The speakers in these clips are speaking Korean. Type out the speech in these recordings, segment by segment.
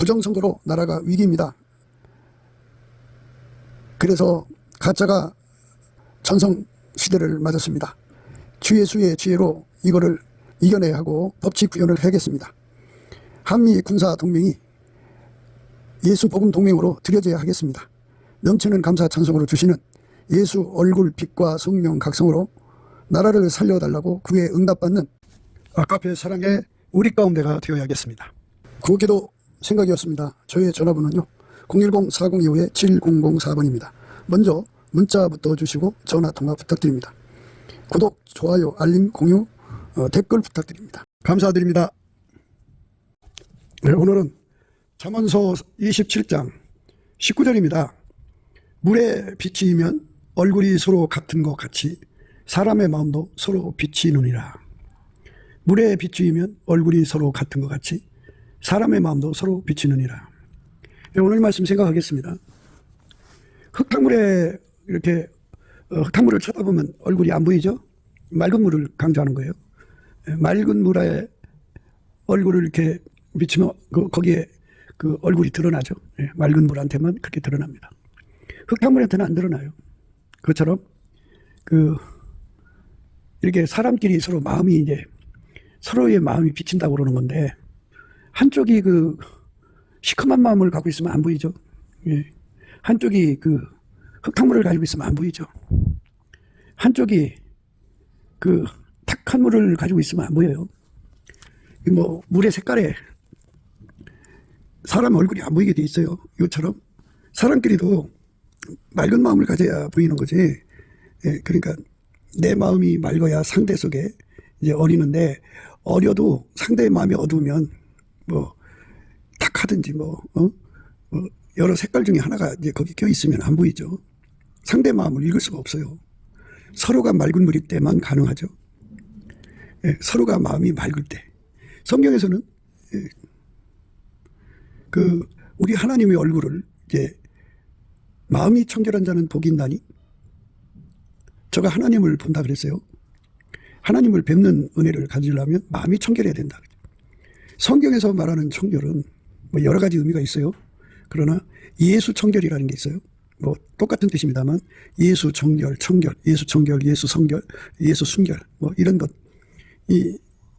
부정선거로 나라가 위기입니다. 그래서 가짜가 전성시대를 맞았습니다. 주 예수의 지혜로 이거를 이겨내야 하고 법치 구현을 해야겠습니다. 한미 군사 동맹이 예수 복음 동맹으로 들여져야 하겠습니다. 넘치는 감사 찬송으로 주시는 예수 얼굴 빛과 성령 각성으로 나라를 살려달라고 그에 응답받는 아카페 사랑의 우리 가운데가 되어야겠습니다. 구호기도 생각이었습니다. 저의 전화번호는요 010-4025-7004번입니다. 먼저 문자부터 주시고 전화통화 부탁드립니다. 구독, 좋아요, 알림, 공유, 댓글 부탁드립니다. 감사드립니다. 네, 오늘은 잠언서 27장 19절입니다. 물에 비치면 얼굴이 서로 같은 것 같이 사람의 마음도 서로 비치느니라. 물에 비추이면 얼굴이 서로 같은 것 같이 사람의 마음도 서로 비치느니라. 오늘 말씀 생각하겠습니다. 흙탕물에 이렇게 흙탕물을 쳐다보면 얼굴이 안 보이죠? 맑은 물을 강조하는 거예요. 맑은 물에 얼굴을 이렇게 비치면 거기에 그 얼굴이 드러나죠. 맑은 물한테만 그렇게 드러납니다. 흙탕물한테는 안 드러나요. 그것처럼 이렇게 사람끼리 서로 마음이 이제 서로의 마음이 비친다고 그러는 건데 한쪽이 시커먼 마음을 갖고 있으면 안 보이죠. 한쪽이 흙탕물을 가지고 있으면 안 보이죠. 한쪽이 탁한 물을 가지고 있으면 안 보여요. 물의 색깔에 사람 얼굴이 안 보이게 돼 있어요. 이것처럼 사람끼리도 맑은 마음을 가져야 보이는 거지. 그러니까 내 마음이 맑아야 상대 속에 이제 어리는데 어려도 상대의 마음이 어두우면 탁하든지 여러 색깔 중에 하나가 이제 거기 껴 있으면 안 보이죠. 상대 마음을 읽을 수가 없어요. 서로가 맑은 물일 때만 가능하죠. 서로가 마음이 맑을 때. 성경에서는 우리 하나님의 얼굴을 이제 마음이 청결한 자는 복이 있나니 저가 하나님을 본다 그랬어요. 하나님을 뵙는 은혜를 가지려면 마음이 청결해야 된다. 성경에서 말하는 청결은 여러 가지 의미가 있어요. 그러나 예수 청결이라는 게 있어요. 똑같은 뜻입니다만 예수 정결, 청결, 예수 청결, 예수 성결, 예수 순결 이런 것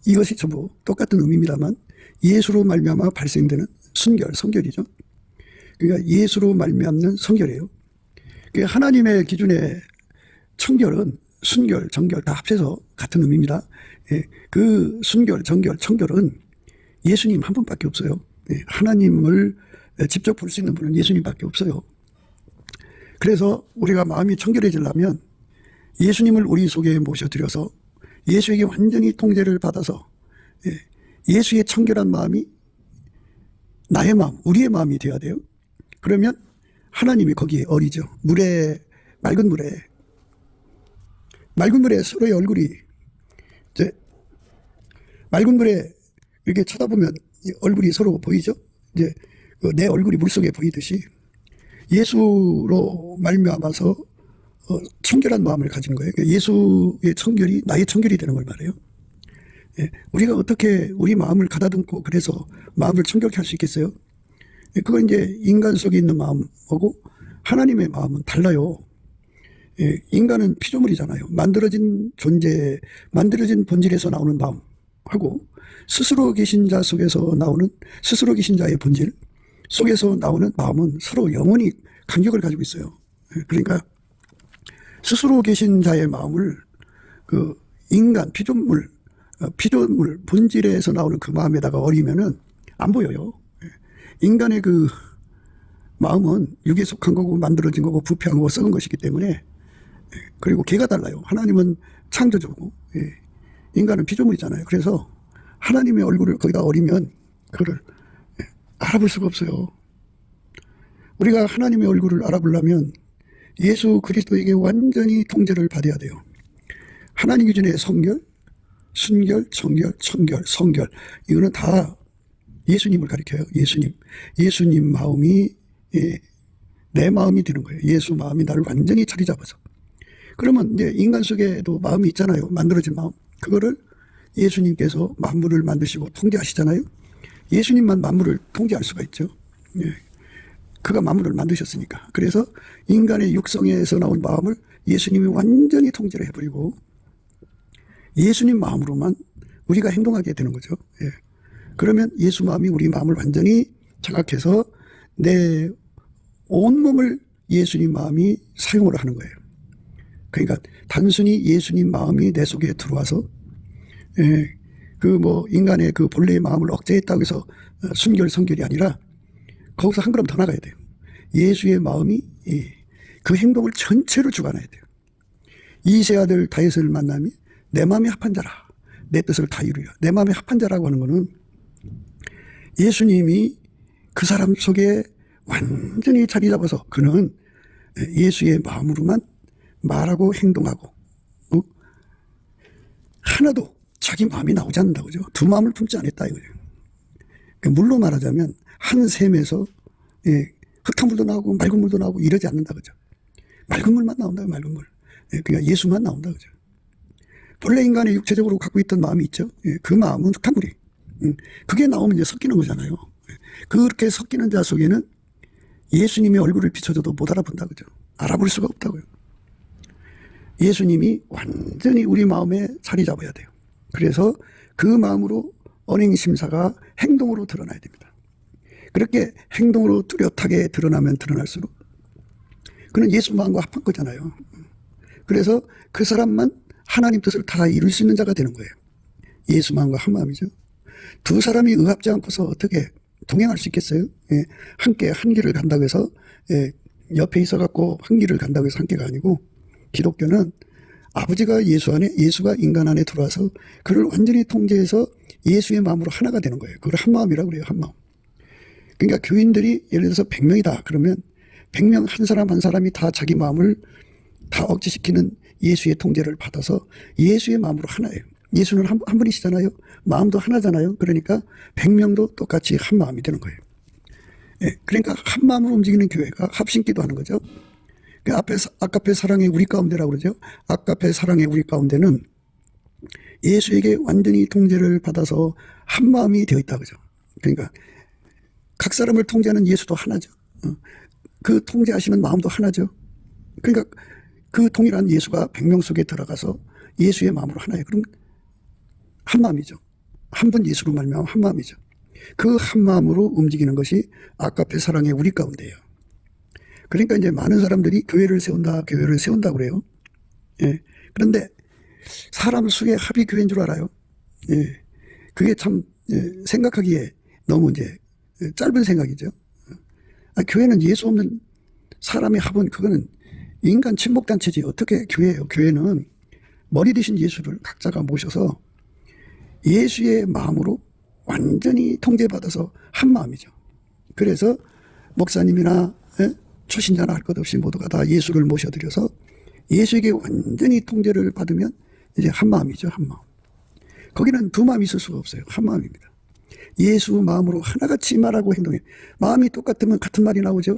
이것이 전부 똑같은 의미입니다만 예수로 말미암아 발생되는 순결, 성결이죠. 그러니까 예수로 말미암는 성결이에요. 그러니까 하나님의 기준의 청결은 순결, 정결 다 합쳐서 같은 의미입니다. 그 순결, 정결, 청결은 예수님 한 분밖에 없어요. 하나님을 직접 볼 수 있는 분은 예수님밖에 없어요. 그래서 우리가 마음이 청결해지려면 예수님을 우리 속에 모셔드려서 예수에게 완전히 통제를 받아서 예수의 청결한 마음이 나의 마음, 우리의 마음이 되어야 돼요. 그러면 하나님이 거기에 어리죠. 맑은 물에 서로의 얼굴이 이제 맑은 물에 이렇게 쳐다보면 얼굴이 서로 보이죠. 이제 내 얼굴이 물속에 보이듯이 예수로 말미암아서 청결한 마음을 가진 거예요. 예수의 청결이 나의 청결이 되는 걸 말해요. 우리가 어떻게 우리 마음을 가다듬고 그래서 마음을 청결케 할 수 있겠어요? 그건 이제 인간 속에 있는 마음하고 하나님의 마음은 달라요. 인간은 피조물이잖아요. 만들어진 존재, 만들어진 본질에서 나오는 마음하고 스스로 계신 자 속에서 나오는 스스로 계신 자의 본질 속에서 나오는 마음은 서로 영원히 간격을 가지고 있어요. 그러니까 스스로 계신 자의 마음을 인간, 피조물 본질에서 나오는 그 마음에다가 어리면은 안 보여요. 인간의 마음은 육에 속한 거고 만들어진 거고 부패한 거고 썩은 것이기 때문에 그리고 개가 달라요. 하나님은 창조주고 인간은 피조물이잖아요. 그래서 하나님의 얼굴을 거기다 어리면 그를 알아볼 수가 없어요. 우리가 하나님의 얼굴을 알아보려면 예수 그리스도에게 완전히 통제를 받아야 돼요. 하나님 기준의 성결, 순결, 정결, 청결, 성결 이거는 다 예수님을 가리켜요. 예수님 마음이 내 마음이 되는 거예요. 예수 마음이 나를 완전히 자리 잡아서. 그러면 이제 인간 속에도 마음이 있잖아요. 만들어진 마음. 그거를 예수님께서 만물을 만드시고 통제하시잖아요. 예수님만 만물을 통제할 수가 있죠. 예. 그가 만물을 만드셨으니까. 그래서 인간의 육성에서 나온 마음을 예수님이 완전히 통제를 해버리고 예수님 마음으로만 우리가 행동하게 되는 거죠. 예. 그러면 예수 마음이 우리 마음을 완전히 장악해서 내 온몸을 예수님 마음이 사용을 하는 거예요. 그러니까 단순히 예수님 마음이 내 속에 들어와서 그 뭐 인간의 그 본래의 마음을 억제했다고 해서 순결 성결이 아니라 거기서 한 걸음 더 나가야 돼요. 예수의 마음이 그 행동을 전체로 주관해야 돼요. 이세 아들 다윗을 만나면 내 마음이 합한 자라 내 뜻을 다 이루려. 내 마음이 합한 자라고 하는 거는 예수님이 그 사람 속에 완전히 자리 잡아서 그는 예수의 마음으로만 말하고 행동하고 하나도 자기 마음이 나오지 않는다 그죠. 두 마음을 품지 않았다 이거예요. 물로 말하자면 한 샘에서 흙탕물도 나오고 맑은 물도 나오고 이러지 않는다 그죠. 맑은 물만 나온다 맑은 물. 그러니까 예수만 나온다 그죠. 본래 인간의 육체적으로 갖고 있던 마음이 있죠. 그 마음은 흙탕물이. 그게 나오면 이제 섞이는 거잖아요. 그렇게 섞이는 자 속에는 예수님의 얼굴을 비춰줘도 못 알아본다 그죠. 알아볼 수가 없다고요. 예수님이 완전히 우리 마음에 자리 잡아야 돼요. 그래서 그 마음으로 언행심사가 행동으로 드러나야 됩니다. 그렇게 행동으로 뚜렷하게 드러나면 드러날수록 그는 예수 마음과 합한 거잖아요. 그래서 그 사람만 하나님 뜻을 다 이룰 수 있는 자가 되는 거예요. 예수 마음과 한 마음이죠. 두 사람이 의합지 않고서 어떻게 동행할 수 있겠어요? 함께 한 길을 간다고 해서 옆에 있어갖고 한 길을 간다고 해서 한 개가 아니고 기독교는 아버지가 예수 안에 예수가 인간 안에 들어와서 그를 완전히 통제해서 예수의 마음으로 하나가 되는 거예요. 그걸 한 마음이라고 그래요. 한 마음. 그러니까 교인들이 예를 들어서 100명이다 그러면 100명 한 사람 한 사람이 다 자기 마음을 다 억제시키는 예수의 통제를 받아서 예수의 마음으로 하나예요. 예수는 한 분이시잖아요. 마음도 하나잖아요. 그러니까 100명도 똑같이 한 마음이 되는 거예요. 그러니까 한 마음으로 움직이는 교회가 합심기도 하는 거죠. 그 아까페 사랑의 우리 가운데라고 그러죠. 아까페 사랑의 우리 가운데는 예수에게 완전히 통제를 받아서 한 마음이 되어 있다 그죠. 그러니까 각 사람을 통제하는 예수도 하나죠. 그 통제하시는 마음도 하나죠. 그러니까 그 동일한 예수가 100명 속에 들어가서 예수의 마음으로 하나예요. 그럼 한 마음이죠. 한 분 예수로 말미암아 한 마음이죠. 그 한 마음으로 움직이는 것이 아까페 사랑의 우리 가운데예요. 그러니까 이제 많은 사람들이 교회를 세운다 그래요. 그런데 사람 수의 합이 교회인 줄 알아요. 그게 참 생각하기에 너무 이제 짧은 생각이죠. 교회는 예수 없는 사람의 합은 그거는 인간 친목단체지 어떻게 교회예요. 교회는 머리 대신 예수를 각자가 모셔서 예수의 마음으로 완전히 통제받아서 한 마음이죠. 그래서 목사님이나 초신자나 할 것 없이 모두가 다 예수를 모셔드려서 예수에게 완전히 통제를 받으면 이제 한 마음이죠. 한 마음. 거기는 두 마음이 있을 수가 없어요. 한 마음입니다. 예수 마음으로 하나같이 말하고 행동해. 마음이 똑같으면 같은 말이 나오죠.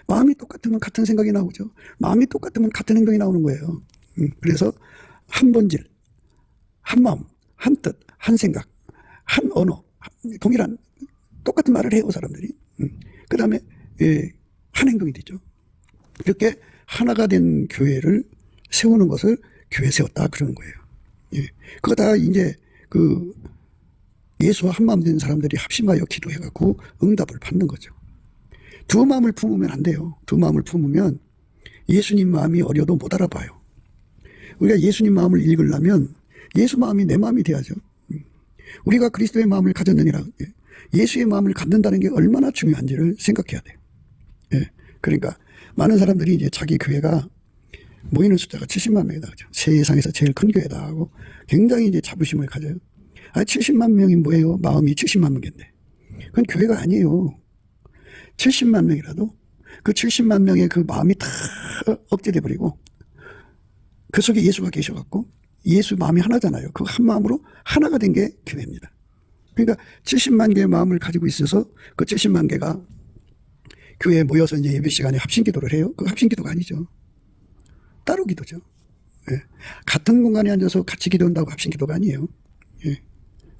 마음이 똑같으면 같은 생각이 나오죠. 마음이 똑같으면 같은 행동이 나오는 거예요. 그래서 한 본질, 한 마음, 한 뜻, 한 생각, 한 언어, 동일한 똑같은 말을 해요 사람들이. 그 다음에 한 행동이 되죠. 이렇게 하나가 된 교회를 세우는 것을 교회 세웠다 그러는 거예요. 그거 다 이제 그 예수와 한 마음 된 사람들이 합심하여 기도해갖고 응답을 받는 거죠. 두 마음을 품으면 안 돼요. 두 마음을 품으면 예수님 마음이 어려도 못 알아봐요. 우리가 예수님 마음을 읽으려면 예수 마음이 내 마음이 돼야죠. 우리가 그리스도의 마음을 가졌느니라. 예수의 마음을 갖는다는 게 얼마나 중요한지를 생각해야 돼요. 그러니까 많은 사람들이 이제 자기 교회가 모이는 숫자가 70만 명이다. 그죠? 세상에서 제일 큰 교회다 하고 굉장히 이제 자부심을 가져요. 70만 명이 뭐예요? 마음이 70만 명인데. 그건 교회가 아니에요. 70만 명이라도 그 70만 명의 그 마음이 다 억제돼 버리고 그 속에 예수가 계셔갖고 예수 마음이 하나잖아요. 그 한 마음으로 하나가 된 게 교회입니다. 그러니까 70만 개의 마음을 가지고 있어서 그 70만 개가 교회에 모여서 이제 예배 시간에 합심 기도를 해요. 그 합심 기도가 아니죠. 따로 기도죠. 같은 공간에 앉아서 같이 기도한다고 합심 기도가 아니에요.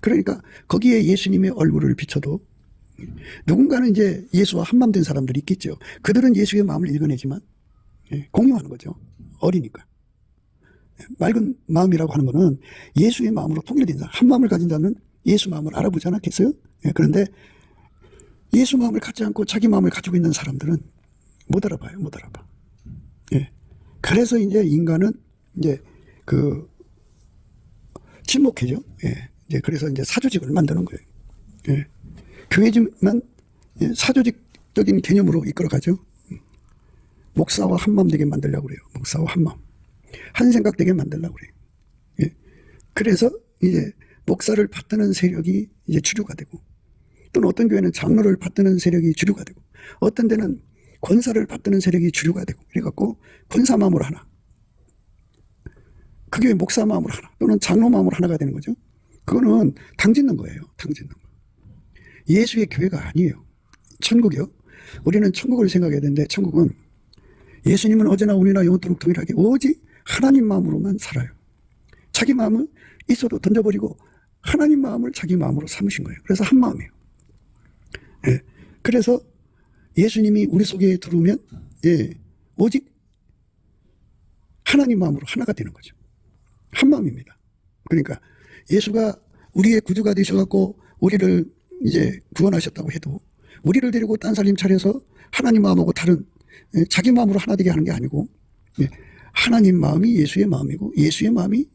그러니까 거기에 예수님의 얼굴을 비춰도 누군가는 이제 예수와 한마음된 사람들이 있겠죠. 그들은 예수의 마음을 읽어내지만 공유하는 거죠. 어리니까. 맑은 마음이라고 하는 거는 예수의 마음으로 통일된 사람, 한 마음을 가진 자는 예수 마음을 알아보지 않았겠어요? 그런데 예수 마음을 갖지 않고 자기 마음을 가지고 있는 사람들은 못 알아봐요. 못 알아봐. 그래서 이제 인간은 이제 침묵해져. 이제 그래서 이제 사조직을 만드는 거예요. 교회지만 사조직적인 개념으로 이끌어가죠. 목사와 한마음 되게 만들려고 그래요. 목사와 한마음. 한 생각 되게 만들려고 그래요. 그래서 이제 목사를 받드는 세력이 이제 주류가 되고, 또는 어떤 교회는 장로를 받드는 세력이 주류가 되고, 어떤 데는 권사를 받드는 세력이 주류가 되고, 그래갖고 권사 마음으로 하나, 그 교회 목사 마음으로 하나, 또는 장로 마음으로 하나가 되는 거죠. 그거는 당 짓는 거예요. 당 짓는 거. 예수의 교회가 아니에요. 천국이요. 우리는 천국을 생각해야 되는데, 천국은 예수님은 어제나 오늘이나 영원토록 동일하게 오직 하나님 마음으로만 살아요. 자기 마음은 있어도 던져버리고 하나님 마음을 자기 마음으로 삼으신 거예요. 그래서 한 마음이에요. 그래서 예수님이 우리 속에 들어오면 오직 하나님 마음으로 하나가 되는 거죠. 한 마음입니다. 그러니까 예수가 우리의 구주가 되셔갖고 우리를 이제 구원하셨다고 해도 우리를 데리고 딴 살림 차려서 하나님 마음하고 다른 자기 마음으로 하나 되게 하는 게 아니고, 하나님 마음이 예수의 마음이고 예수의 마음이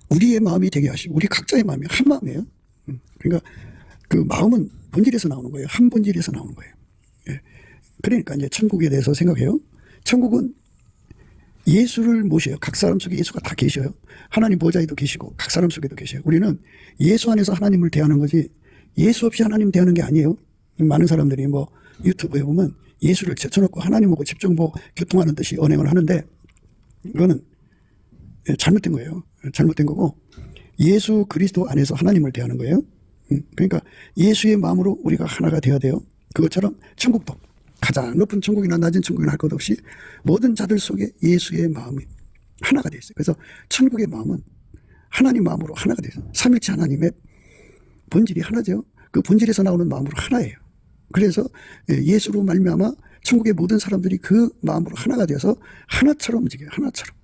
우리의 마음이 되게 하시고 우리 각자의 마음이 한 마음이에요. 그러니까 그 마음은 본질에서 나오는 거예요. 한 본질에서 나오는 거예요. 그러니까 이제 천국에 대해서 생각해요. 천국은 예수를 모셔요. 각 사람 속에 예수가 다 계셔요. 하나님 보좌에도 계시고 각 사람 속에도 계셔요. 우리는 예수 안에서 하나님을 대하는 거지 예수 없이 하나님 대하는 게 아니에요. 많은 사람들이 뭐 유튜브에 보면 예수를 제쳐놓고 하나님하고 집정보 교통하는 듯이 언행을 하는데, 이거는 잘못된 거예요. 잘못된 거고, 예수 그리스도 안에서 하나님을 대하는 거예요. 그러니까 예수의 마음으로 우리가 하나가 되어야 돼요. 그것처럼 천국도 가장 높은 천국이나 낮은 천국이나 할 것 없이 모든 자들 속에 예수의 마음이 하나가 되어 있어요. 그래서 천국의 마음은 하나님 마음으로 하나가 되어 있어요. 삼일체 하나님의 본질이 하나죠. 그 본질에서 나오는 마음으로 하나예요. 그래서 예수로 말미암아 천국의 모든 사람들이 그 마음으로 하나가 되어서 하나처럼 움직여요. 하나처럼.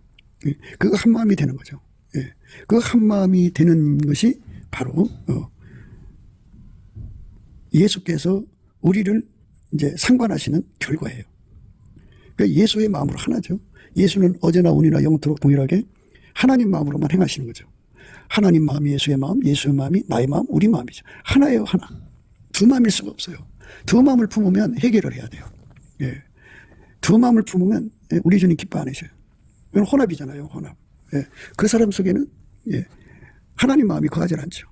그거 한 마음이 되는 거죠. 그 한 마음이 되는 것이 바로 예수께서 우리를 이제 상관하시는 결과예요. 그러니까 예수의 마음으로 하나죠. 예수는 어제나 오늘이나 영원토록 동일하게 하나님 마음으로만 행하시는 거죠. 하나님 마음이 예수의 마음, 예수의 마음이 나의 마음, 우리 마음이죠. 하나예요, 하나. 두 마음일 수가 없어요. 두 마음을 품으면 해결을 해야 돼요. 두 마음을 품으면 우리 주님 기뻐 안 하셔요. 이건 혼합이잖아요, 혼합. 그 사람 속에는 하나님 마음이 거하지 않죠.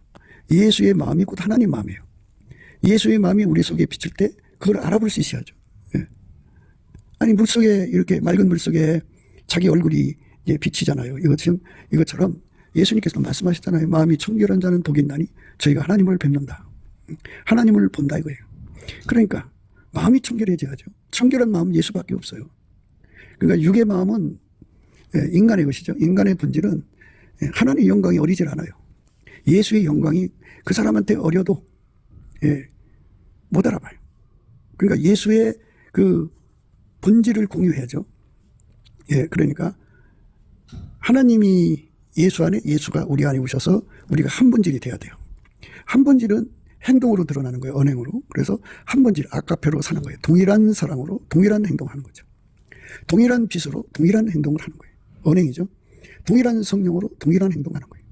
예수의 마음이 곧 하나님 마음이에요. 예수의 마음이 우리 속에 비칠 때 그걸 알아볼 수 있어야죠. 아니 물속에 이렇게 맑은 물속에 자기 얼굴이 이제 비치잖아요. 이것처럼 예수님께서 말씀하셨잖아요. 마음이 청결한 자는 복이 있나니 저희가 하나님을 뵙는다. 하나님을 본다 이거예요. 그러니까 마음이 청결해져야죠. 청결한 마음은 예수밖에 없어요. 그러니까 육의 마음은 인간의 것이죠. 인간의 본질은 하나님의 영광이 어리질 않아요. 예수의 영광이 그 사람한테 어려도 못 알아봐요. 그러니까 예수의 그 본질을 공유해야죠. 그러니까 하나님이 예수 안에, 예수가 우리 안에 오셔서 우리가 한 본질이 돼야 돼요. 한 본질은 행동으로 드러나는 거예요. 언행으로. 그래서 한 본질, 아카페로 사는 거예요. 동일한 사랑으로 동일한 행동하는 거죠. 동일한 빛으로 동일한 행동을 하는 거예요. 언행이죠. 동일한 성령으로 동일한 행동하는 거예요.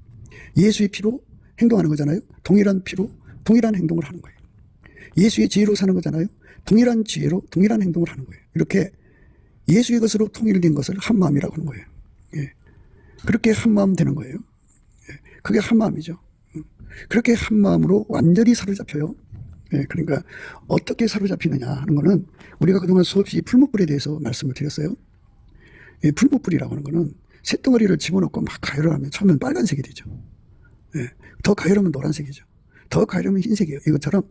예수의 피로 행동하는 거잖아요. 동일한 피로 동일한 행동을 하는 거예요. 예수의 지혜로 사는 거잖아요. 동일한 지혜로 동일한 행동을 하는 거예요. 이렇게 예수의 것으로 통일된 것을 한 마음이라고 하는 거예요. 그렇게 한 마음 되는 거예요. 그게 한 마음이죠. 그렇게 한 마음으로 완전히 사로잡혀요. 그러니까 어떻게 사로잡히느냐 하는 거는 우리가 그동안 수없이 풀무불에 대해서 말씀을 드렸어요. 풀무불이라고 하는 거는 쇳덩어리를 집어넣고 막 가열을 하면 처음엔 빨간색이 되죠. 더 가열하면 노란색이죠. 더 가열하면 흰색이에요. 이것처럼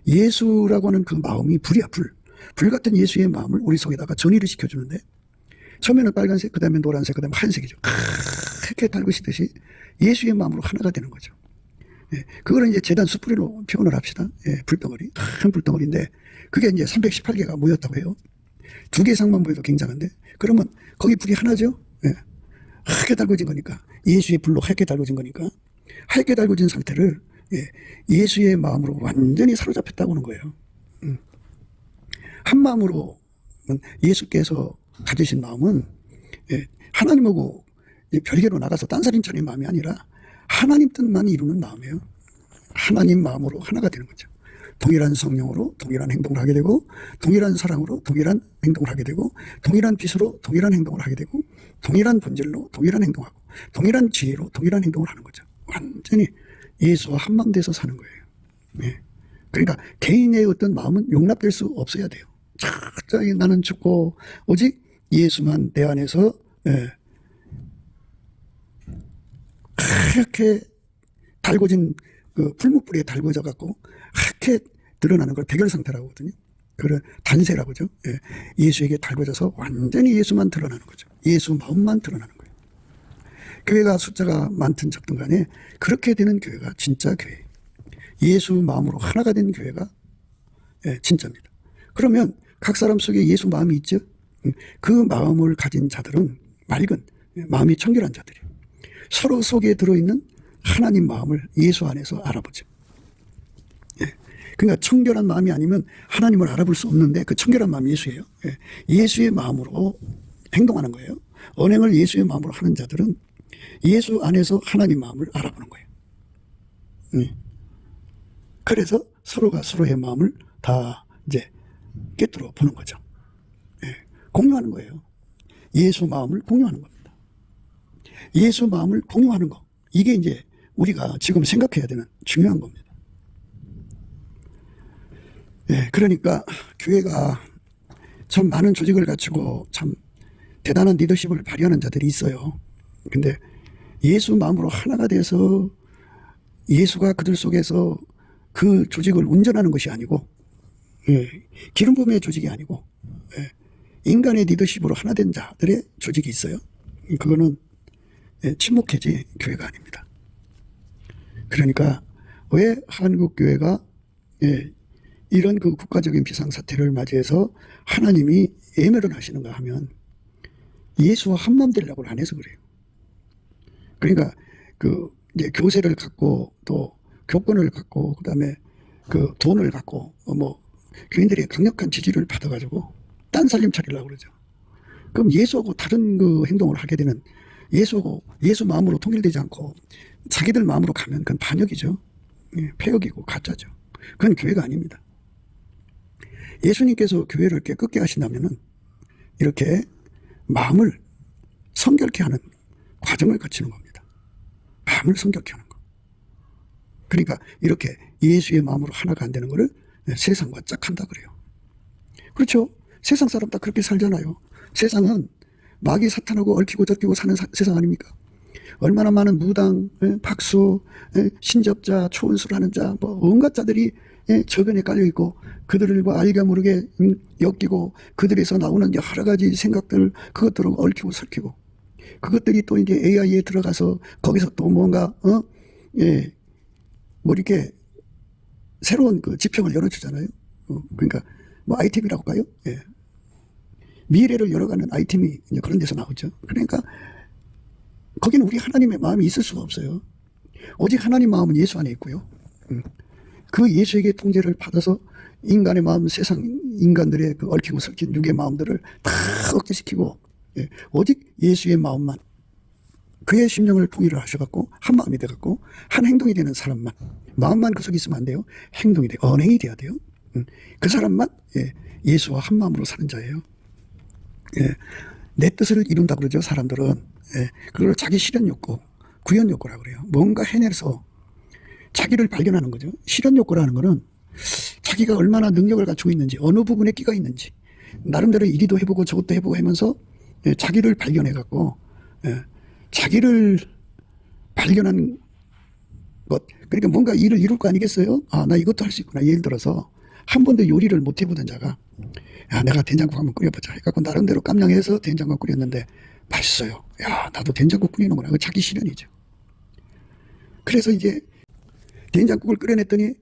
예수라고 하는 그 마음이 불이야, 불. 불 같은 예수의 마음을 우리 속에다가 전이를 시켜주는데 처음에는 빨간색, 그 다음에 노란색, 그 다음에 하얀색이죠. 그렇게 달구시듯이 예수의 마음으로 하나가 되는 거죠. 예, 그거는 이제 재단 수풀이로 표현을 합시다. 예, 불덩어리, 큰 불덩어리인데 그게 이제 318개가 모였다고 해요. 2개 이상만 모여도 굉장한데 그러면 거기 불이 하나죠. 예, 하얗게 달궈진 거니까 예수의 불로 하얗게 달궈진 거니까 하얗게 달궈진 상태를 예수의 마음으로 완전히 사로잡혔다고 하는 거예요. 한 마음으로 예수께서 가지신 마음은 하나님하고 별개로 나가서 딴사람처럼 마음이 아니라 하나님 뜻만 이루는 마음이에요. 하나님 마음으로 하나가 되는 거죠. 동일한 성령으로 동일한 행동을 하게 되고 동일한 사랑으로 동일한 행동을 하게 되고 동일한 빛으로 동일한 행동을 하게 되고 동일한 본질로 동일한 행동하고 동일한 지혜로 동일한 행동을 하는 거죠. 완전히 예수와 한마음 돼서 사는 거예요. 예. 그러니까 개인의 어떤 마음은 용납될 수 없어야 돼요. 철저히 나는 죽고 오직 예수만 내 안에서 하얗게 달궈진 그 풀무불에 달궈져 갖고 하얗게 드러나는 걸 백열 상태라고 하거든요. 그걸 단세라고 하죠. 예수에게 달궈져서 완전히 예수만 드러나는 거죠. 예수 마음만 드러나는 거예요. 교회가 숫자가 많든 적든 간에 그렇게 되는 교회가 진짜 교회. 예수 마음으로 하나가 된 교회가 진짜입니다. 그러면 각 사람 속에 예수 마음이 있죠. 그 마음을 가진 자들은 맑은 마음이 청결한 자들이에요. 서로 속에 들어있는 하나님 마음을 예수 안에서 알아보죠. 그러니까 청결한 마음이 아니면 하나님을 알아볼 수 없는데 그 청결한 마음이 예수예요. 예수의 마음으로 행동하는 거예요. 언행을 예수의 마음으로 하는 자들은 예수 안에서 하나님 마음을 알아보는 거예요. 그래서 서로가 서로의 마음을 다 이제 꿰뚫어 보는 거죠. 공유하는 거예요. 예수 마음을 공유하는 겁니다. 예수 마음을 공유하는 거. 이게 이제 우리가 지금 생각해야 되는 중요한 겁니다. 그러니까 교회가 참 많은 조직을 갖추고 참 대단한 리더십을 발휘하는 자들이 있어요. 근데 예수 마음으로 하나가 돼서 예수가 그들 속에서 그 조직을 운전하는 것이 아니고 기름 부음의 조직이 아니고 인간의 리더십으로 하나 된 자들의 조직이 있어요. 그거는 침묵회지 교회가 아닙니다. 그러니까 왜 한국 교회가 이런 그 국가적인 비상사태를 맞이해서 하나님이 예매를 하시는가 하면 예수와 한마음 되려고 안 해서 그래요. 그러니까 그 이제 교세를 갖고 또 교권을 갖고 그다음에 그 돈을 갖고 뭐 교인들의 강력한 지지를 받아가지고 딴살림 차리려고 그러죠. 그럼 예수하고 다른 그 행동을 하게 되는 예수하고 예수 마음으로 통일되지 않고 자기들 마음으로 가면 그건 반역이죠. 폐역이고 가짜죠. 그건 교회가 아닙니다. 예수님께서 교회를 깨끗게 하신다면은 이렇게 마음을 성결케 하는 과정을 거치는 겁니다. 마음을 성결케 하는 거. 그러니까 이렇게 예수의 마음으로 하나가 안 되는 거를 세상과 짝한다 그래요. 그렇죠. 세상 사람 다 그렇게 살잖아요. 세상은 마귀 사탄하고 얽히고 젖히고 사는 세상 아닙니까? 얼마나 많은 무당, 박수, 신접자, 초원수라는 자, 뭐 온갖 자들이 저변에 깔려있고 그들과 알게 모르게 엮이고 그들에서 나오는 여러 가지 생각들 그것들을 얽히고 설키고 그것들이 또 이제 AI에 들어가서 거기서 또 뭔가 뭐 이렇게 새로운 그 지평을 열어주잖아요. 그러니까 뭐 아이템이라고 할까요? 미래를 열어가는 아이템이 이제 그런 데서 나오죠. 그러니까 거기는 우리 하나님의 마음이 있을 수가 없어요. 오직 하나님 마음은 예수 안에 있고요. 그 예수에게 통제를 받아서 인간의 마음, 세상 인간들의 그 얽히고 설킨 육의 마음들을 다 억제시키고 오직 예수의 마음만 그의 심령을 통일을 하셔갖고 한 마음이 돼갖고 한 행동이 되는 사람만 마음만 그 속에 있으면 안 돼요. 행동이 돼요. 언행이 돼야 돼요. 그 사람만 예수와 한 마음으로 사는 자예요. 내 뜻을 이룬다고 그러죠. 사람들은 그걸 자기 실현 욕구, 구현 욕구라고 그래요. 뭔가 해내서 자기를 발견하는 거죠. 실현 욕구라는 거는 자기가 얼마나 능력을 갖추고 있는지 어느 부분에 끼가 있는지 나름대로 이리도 해보고 저것도 해보고 하면서 자기를 발견해 갖고 자기를 발견한 것 그러니까 뭔가 일을 이룰 거 아니겠어요? 아, 나 이것도 할 수 있구나. 예를 들어서 한 번도 요리를 못 해보던 자가 야, 내가 된장국 한번 끓여보자 해갖고 나름대로 깜냥해서 된장국 끓였는데 맛있어요. 야, 나도 된장국 끓이는구나. 그 자기 실현이죠. 그래서 이제 된장국을 끓여냈더니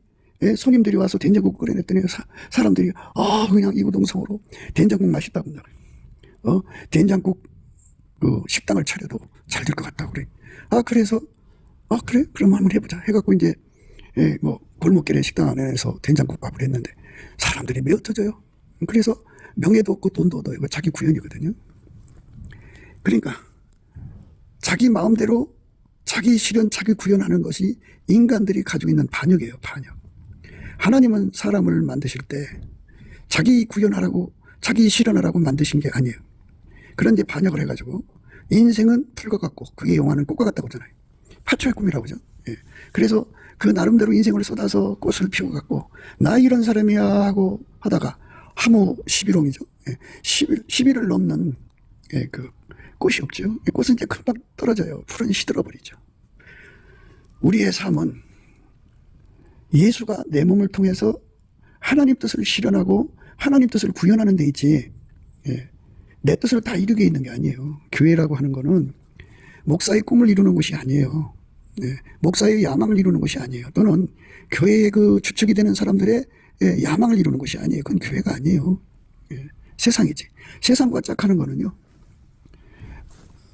손님들이 와서 된장국 끓여냈더니 사람들이 그냥 이구동성으로 된장국 맛있다고 된장국 그 식당을 차려도 잘 될 것 같다고 그래. 그래서 그래? 그럼 한번 해보자 해갖고 이제 뭐 골목길에 식당 안에서 된장국 밥을 했는데 사람들이 매어 터져요. 그래서 명예도 없고 돈도 얻어요. 이거 자기 구현이거든요. 그러니까 자기 마음대로 자기 실현, 자기 구현하는 것이 인간들이 가지고 있는 반역이에요. 반역. 하나님은 사람을 만드실 때 자기 구현하라고 자기 실현하라고 만드신 게 아니에요. 그런데 반역을 해가지고 인생은 풀과 같고 그게 영화는 꽃과 같다고 하잖아요. 파초의 꿈이라고 하죠. 그래서 그 나름대로 인생을 쏟아서 꽃을 피워갖고 나 이런 사람이야 하고 하다가 하모 11홍이죠. 10일을 넘는 그 꽃이 없죠. 꽃은 이제 금방 떨어져요. 풀은 시들어버리죠. 우리의 삶은 예수가 내 몸을 통해서 하나님 뜻을 실현하고 하나님 뜻을 구현하는 데 있지 내 뜻을 다 이루게 있는 게 아니에요. 교회라고 하는 거는 목사의 꿈을 이루는 곳이 아니에요. 목사의 야망을 이루는 것이 아니에요. 또는 교회의 그 주축이 되는 사람들의 야망을 이루는 것이 아니에요. 그건 교회가 아니에요. 세상이지. 세상과 짝하는 거는요.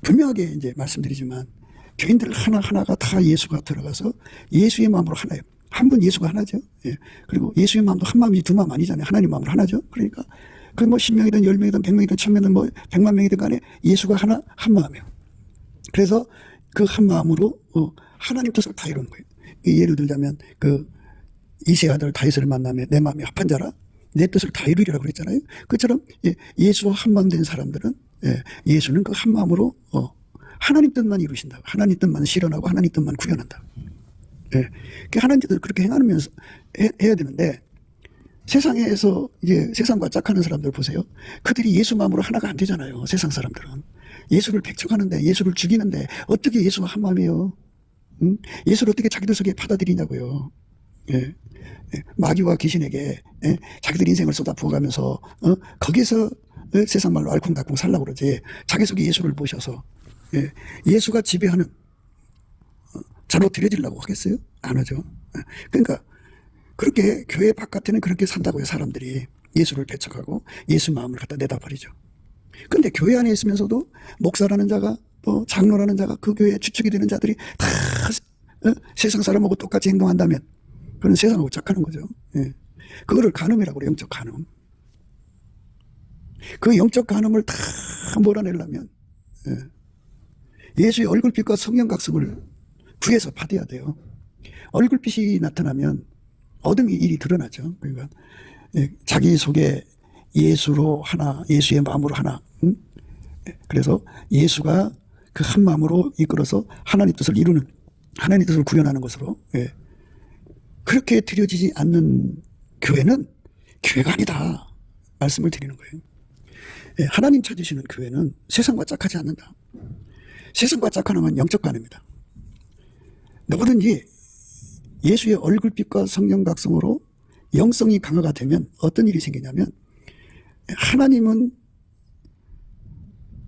분명하게 이제 말씀드리지만 교인들 하나하나가 다 예수가 들어가서 예수의 마음으로 하나예요. 한 분 예수가 하나죠. 그리고 예수의 마음도 한 마음이 두 마음 아니잖아요. 하나님 마음으로 하나죠. 그러니까 그 뭐 10명이든 10명이든 100명이든 1000명이든 뭐 100만 명이든 간에 예수가 하나 한 마음이에요. 그래서 그 한 마음으로 하나님 뜻을 다 이루는 거예요. 예를 들자면 그 이세 아들 다윗을 만나며 내 마음이 합한 자라 내 뜻을 다 이루리라고 그랬잖아요. 그처럼 예수와 한 마음 된 사람들은 예수는 그 한 마음으로 하나님 뜻만 이루신다. 하나님 뜻만 실현하고 하나님 뜻만 구현한다. 하나님 뜻을 그렇게 행하면서 해야 되는데 세상에서 이제 세상과 짝하는 사람들 보세요. 그들이 예수 마음으로 하나가 안 되잖아요. 세상 사람들은 예수를 배척하는데 예수를 죽이는데 어떻게 예수와 한 마음이에요? 예수를 어떻게 자기들 속에 받아들이냐고요. 마귀와 귀신에게 자기들 인생을 쏟아 부어가면서 거기서 세상 말로 알콩달콩 살라고 그러지. 자기 속에 예수를 모셔서 예수가 지배하는 자로 들여지려고 하겠어요? 안 하죠. 그러니까 그렇게 교회 바깥에는 그렇게 산다고요. 사람들이 예수를 배척하고 예수 마음을 갖다 내다 버리죠. 근데 교회 안에 있으면서도 목사라는 자가 또 장로라는 자가 그 교회의 주축이 되는 자들이 다 세상 사람하고 똑같이 행동한다면 그건 세상하고 짝하는 거죠. 그거를 간음이라고 그래요. 영적 간음. 그 영적 간음을 다 몰아내려면 예수의 얼굴빛과 성령각성을 구해서 받아야 돼요. 얼굴빛이 나타나면 어둠이 일이 드러나죠. 그러니까 자기 속에 예수로 하나, 예수의 마음으로 하나. 그래서 예수가 그 한 마음으로 이끌어서 하나님 뜻을 이루는, 하나님 뜻을 구현하는 것으로 그렇게 드려지지 않는 교회는 교회가 아니다 말씀을 드리는 거예요. 하나님 찾으시는 교회는 세상과 짝하지 않는다. 세상과 짝하는 건 영적 간음입니다. 누구든지 예수의 얼굴빛과 성령각성으로 영성이 강화가 되면 어떤 일이 생기냐면 하나님은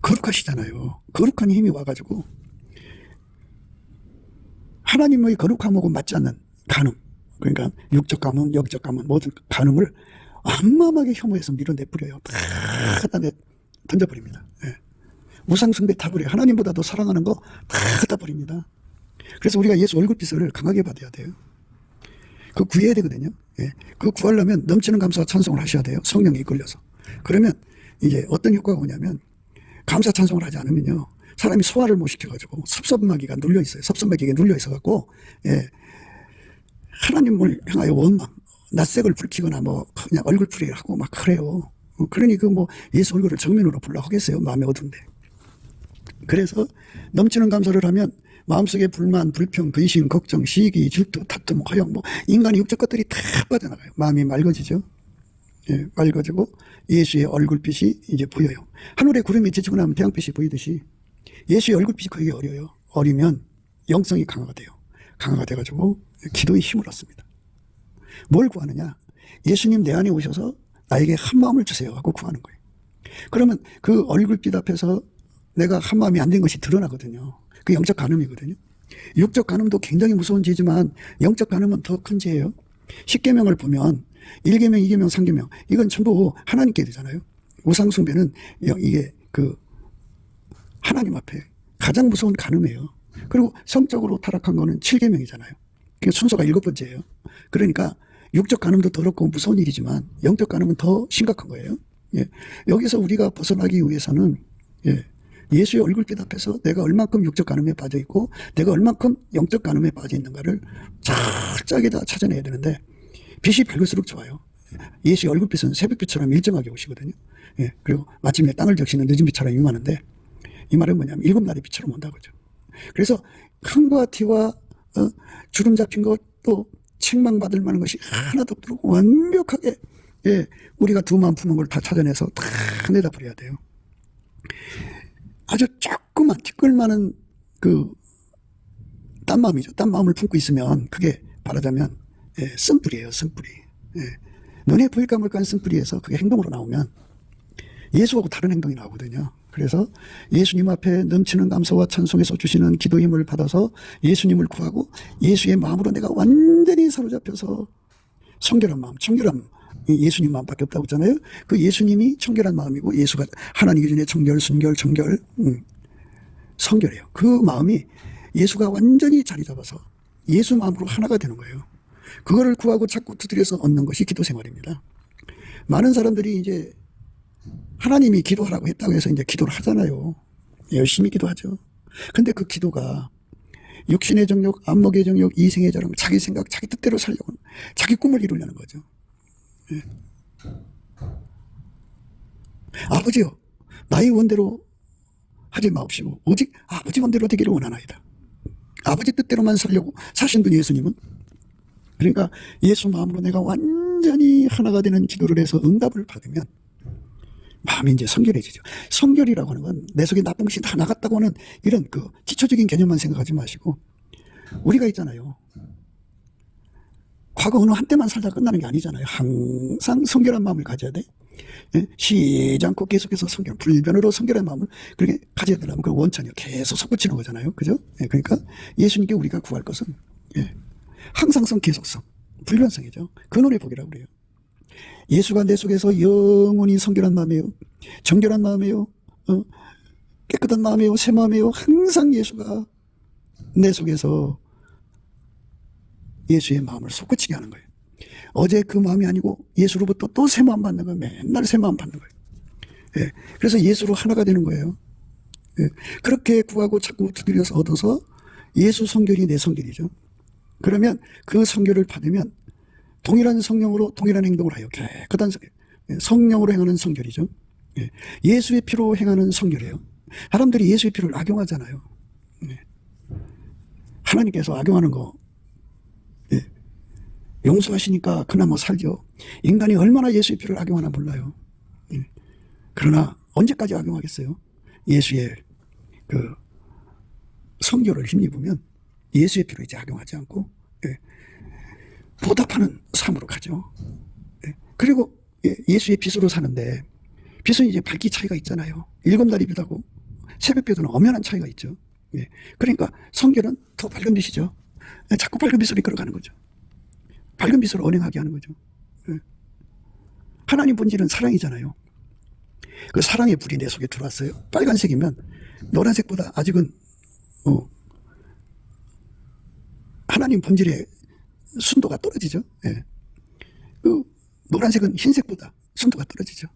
거룩하시잖아요. 거룩한 힘이 와가지고 하나님의 거룩함하고 맞지 않는 간음, 그러니까 육적 간음, 영적 간음, 모든 간음을 암암하게 혐오해서 밀어내버려요. 다 갖다 던져버립니다. 우상숭배 다 버려요. 하나님보다 더 사랑하는 거 다 갖다 버립니다. 그래서 우리가 예수 얼굴빛을 강하게 받아야 돼요. 그거 구해야 되거든요. 그거 구하려면 넘치는 감사와 찬송을 하셔야 돼요. 성령에 이끌려서. 그러면 이제 어떤 효과가 오냐면 감사 찬송을 하지 않으면요. 사람이 소화를 못 시켜가지고 섭섭마귀가 눌려 있어요. 섭섭마귀가 눌려 있어갖고 하나님을 향하여 원망, 낯색을 불키거나 뭐 그냥 얼굴풀이를 하고 막 그래요. 그러니 그 뭐 예수 얼굴을 정면으로 보려 하겠어요. 마음에 어두운데. 그래서 넘치는 감사를 하면 마음속에 불만, 불평, 근심, 걱정, 시기, 질투, 다툼, 허영, 뭐 인간의 육적 것들이 다 빠져나가요. 마음이 맑아지죠. 맑아지고 예수의 얼굴빛이 이제 보여요. 하늘에 구름이 지치고 나면 태양빛이 보이듯이 예수의 얼굴빛이 거기 어려요. 어리면 영성이 강화가 돼요. 강화가 돼가지고 기도의 힘을 얻습니다. 뭘 구하느냐? 예수님 내 안에 오셔서 나에게 한 마음을 주세요 하고 구하는 거예요. 그러면 그 얼굴빛 앞에서 내가 한 마음이 안 된 것이 드러나거든요. 그 영적 간음이거든요. 육적 간음도 굉장히 무서운 죄지만 영적 간음은 더 큰 죄예요. 10계명을 보면 1계명, 2계명, 3계명 이건 전부 하나님께 되잖아요. 우상숭배는 이게 하나님 앞에 가장 무서운 간음이에요. 그리고 성적으로 타락한 거는 7계명이잖아요. 그게 순서가 7번째예요. 그러니까 육적 간음도 더럽고 무서운 일이지만 영적 간음은 더 심각한 거예요. 예. 여기서 우리가 벗어나기 위해서는 예수의 얼굴빛 앞에서 내가 얼만큼 육적 간음에 빠져 있고 내가 얼만큼 영적 간음에 빠져 있는가를 짝짝이다 찾아내야 되는데 빛이 밝을수록 좋아요. 예수의 얼굴빛은 새벽빛처럼 일정하게 오시거든요. 예. 그리고 마침내 땅을 적시는 늦은 빛처럼 임하는데 이 말은 뭐냐면 7날의 빛처럼 온다고죠. 그래서 흥과 티와 주름 잡힌 것도 책망받을 만한 것이 하나도 없도록 완벽하게 우리가 두 마음 품은 걸 다 찾아내서 다 내다 버려야 돼요. 아주 조그만 티끌만한 딴 마음이죠. 딴 마음을 품고 있으면 그게 말하자면 쓴뿌리예요. 쓴뿌리. 눈에 보일까 말까 한 쓴뿌리에서 그게 행동으로 나오면 예수하고 다른 행동이 나오거든요. 그래서 예수님 앞에 넘치는 감사와 찬송에서 주시는 기도 힘을 받아서 예수님을 구하고 예수의 마음으로 내가 완전히 사로잡혀서 청결한 마음, 청결한 예수님 마음밖에 없다고 했잖아요. 그 예수님이 청결한 마음이고 예수가 하나님 기준의 청결, 순결, 정결, 성결이에요. 그 마음이 예수가 완전히 자리 잡아서 예수 마음으로 하나가 되는 거예요. 그거를 구하고 자꾸 두드려서 얻는 것이 기도 생활입니다. 많은 사람들이 이제 하나님이 기도하라고 했다고 해서 이제 기도를 하잖아요. 열심히 기도하죠. 근데 그 기도가 육신의 정욕, 안목의 정욕, 이생의 자랑, 자기 생각, 자기 뜻대로 살려고 자기 꿈을 이루려는 거죠. 아버지요, 나의 원대로 하지 마옵시고 오직 아버지 원대로 되기를 원하나이다. 아버지 뜻대로만 살려고 사신 분이 예수님은. 그러니까 예수 마음으로 내가 완전히 하나가 되는 기도를 해서 응답을 받으면 마음이 이제 성결해지죠. 성결이라고 하는 건 내 속에 나쁜 것이 다 나갔다고 하는 이런 기초적인 개념만 생각하지 마시고 우리가 있잖아요. 과거 어느 한때만 살다 끝나는 게 아니잖아요. 항상 성결한 마음을 가져야 돼. 쉬지 않고 계속해서 성결, 불변으로 성결한 마음을 그렇게 가져야 되려면 그 원천이요. 계속 솟구치는 거잖아요. 그죠? 그러니까 예수님께 우리가 구할 것은 항상성, 계속성, 불변성이죠. 근원의 복이라고 그래요. 예수가 내 속에서 영원히 성결한 마음이에요. 정결한 마음이에요. 깨끗한 마음이에요. 새 마음이에요. 항상 예수가 내 속에서 예수의 마음을 솟구치게 하는 거예요. 어제 그 마음이 아니고 예수로부터 또 새 마음 받는 거예요. 맨날 새 마음 받는 거예요. 그래서 예수로 하나가 되는 거예요. 그렇게 구하고 자꾸 두드려서 얻어서 예수 성결이 내 성결이죠. 그러면 그 성결을 받으면 동일한 성령으로 동일한 행동을 하여 깨끗한 성령으로 행하는 성결이죠. 예수의 피로 행하는 성결이에요. 사람들이 예수의 피를 악용하잖아요. 하나님께서 악용하는 거 용서하시니까 그나마 살죠. 인간이 얼마나 예수의 피를 악용하나 몰라요. 그러나 언제까지 악용하겠어요? 예수의 성결을 힘입으면 예수의 피로 이제 악용하지 않고 보답하는 삶으로 가죠. 그리고 예수의 빛으로 사는데 빛은 이제 밝기 차이가 있잖아요. 7날이 빛하고 새벽빛은 엄연한 차이가 있죠. 그러니까 성결은 더 밝은 빛이죠. 자꾸 밝은 빛으로 이끌어가는 거죠. 밝은 빛으로 언행하게 하는 거죠. 하나님 본질은 사랑이잖아요. 그 사랑의 불이 내 속에 들어왔어요. 빨간색이면 노란색보다 아직은 하나님 본질의 순도가 떨어지죠. 그 노란색은 흰색보다 순도가 떨어지죠.